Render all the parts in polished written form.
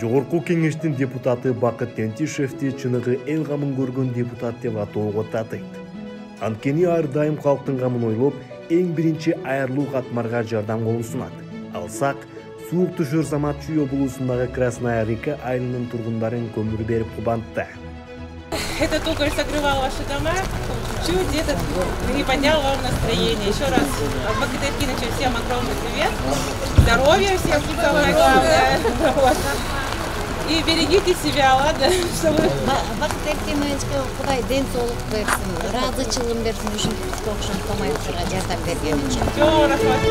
Жогорку кеңештин депутаты Бакыт Тентишевти чыныгы эл камын көргөн депутат деп атоого татыйт. Анткени ар дайым калктын камын ойлоп, эң биринчи айырлуу катмарга жардам колун сунат. Алсак, суук түшөр замат Чүй облусундагы Красная Река айылынын тургундарын көмүр берип кубантты. Этот уголь согревал ваши дома, чуть этот не поднял вам настроение. Еще раз, Бакыт Эркиновичу всем огромный привет, здоровья всем, самое главное. И берегите себя, ладно? Бакыт Эркиновичке Кудай ден соолук берсин, ыраазычылыгын берсин, ушунтип окшоп комайыптарга жардам берген үчүн. Всё, рахмат.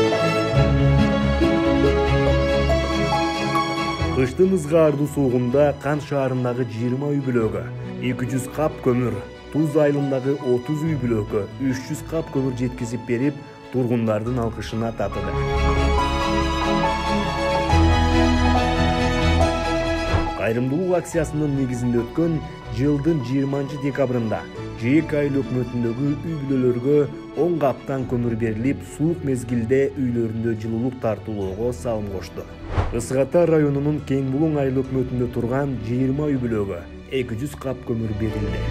Кыштын ызгаардуу суугунда Кан шаарындагы 20 үй бүлөгө 200 кап көмүр, Туз айылындагы 30 үй бүлөгө 300 кап көмүр жеткизип берип, тургундардын алкышына татыды. Кайрымдуулук акциясынын негизинде өткөн жылдын 20 декабрында ЖЭК айыл өкмөтүндөгү үй бүлөлөргө 10 каптан көмүр берилип, суук мезгилде үйлөрүндө жылуулук тартуулоого салым кошту. Ысык Ата районунун Кең Булуң айыл өкмөтүндө турган 20 үй бүлөгө 200 кап көмүр берилди.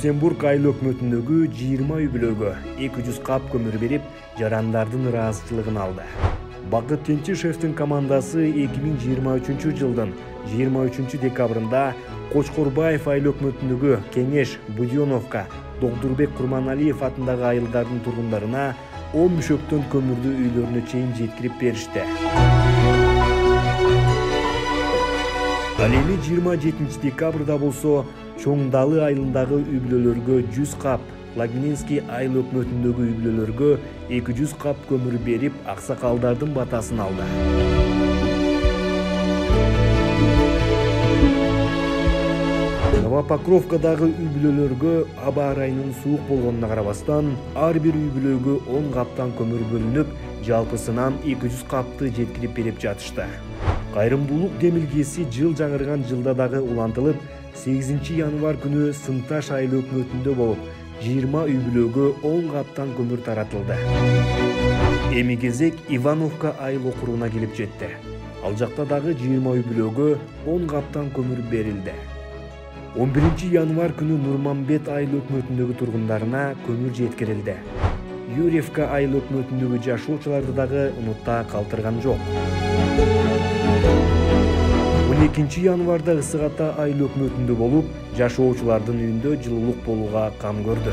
Люксембург айыл өкмөтүндөгү 20 үй бүлөгө 200 кап көмүр берип, жарандардын ыраазычылыгын алды. Бакыт Тентишевтин командасы 2023 жылдын 23 декабрында Кочкорбаев айыл өкмөтүндөгү Кеңеш, Будёновка, Доктурбек Курманалиев атындагы айылдардын тургундарына 10 мүшөктөн көмүрдү үйлөрүнө чейин жеткирип беришти. Ал эми 27 декабрда болсо Чоң Далы айылындагы үй бүлөлөргө 100 кап, Лагминский айыл өкмөтүндөгү үй бүлөлөргө 200 кап көмүр берип, аксакалдардын батасын алды. Новопокровкадагы үй бүлөлөргө аба ырайынын суук болгонуна карабастан, ар бир үй бүлөгө 10 каптан көмүр бөлүнүп, жалпысынан 200 капты жеткирип берип жатышты. Кайрымдуулук демилгеси жыл жаңырган жылда дагы улантылып, 8 январ күнү Сынташ айыл өкмөтүндө болуп, 20 үй бүлөгө 10 каптан көмүр таратылды. Эми кезек Ивановка айыл окуруна келип жетти. Ал жакта дагы 20 үй бүлөгө 10 каптан көмүр берилди. 11 январ күнү Нурманбет айыл өкмөтүндөгү тургундарына көмүр жеткирилди. Юрьевка айыл өкмөтүндөгү жашоочуларды дагы унутта калтырган жок. 12 январда Ысык Ата айыл өкмөтүндө болуп, жашоочулардын үйүндө жылуулук болууга кам көрдү.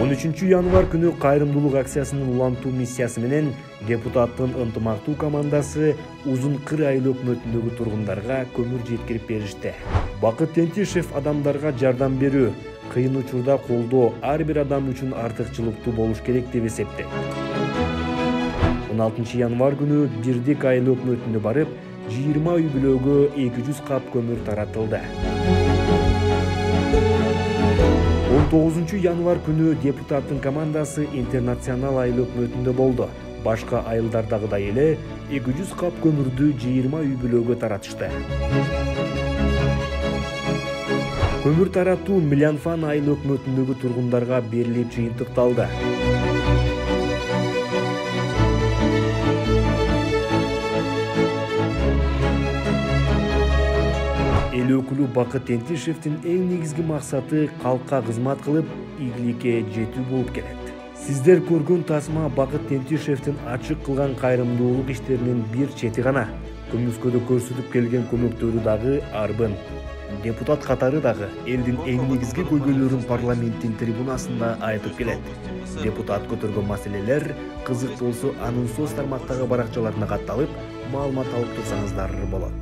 13 январ күнү кайрымдуулук акциясынын улантуу миссиясы менен депутаттын ынтымактуу командасы Узун Кыр айыл өкмөтүндөгү тургундарга көмүр жеткирип беришти. Бакыт Тентишев адамдарга жардам берүү, кыйын учурда колдоо ар бир адам үчүн артыкчылыктуу болуш керек деп эсептейт. 16 январ күнү Бирдик айыл өкмөтүнө барып, 20 үй бүлөгө 200 кап көмүр таратылды. 19 январ күнү депутаттын командасы Интернационал айыл өкмөтүндө болду. Башка айылдардагыдай эле 200 кап көмүрдү 20 үй бүлөгө таратышты. Көмүр таратуу Милянфан айыл өкмөтүндөгү тургундарга берилип жыйынтыкталды. Эл өкүлү Бакыт Тентишевтин эң негизги максаты калкка кызмат кылып, ийгиликке жетүү болуп келет. Сиздер көргөн тасма Бакыт Тентишевтин ачык кылган кайрымдуулук иштеринин бир чети гана. Көмүскөдө көрсөтүп келген көмөктөрү дагы арбын. Депутат катары дагы элдин эң негизги көйгөйлөрүн парламенттин трибунасында айтып келет. Депутат көтөргөн маселелер кызык болсо, анын соц тармактагы баракчаларына катталып, маалымат алып турсаңыздар болот.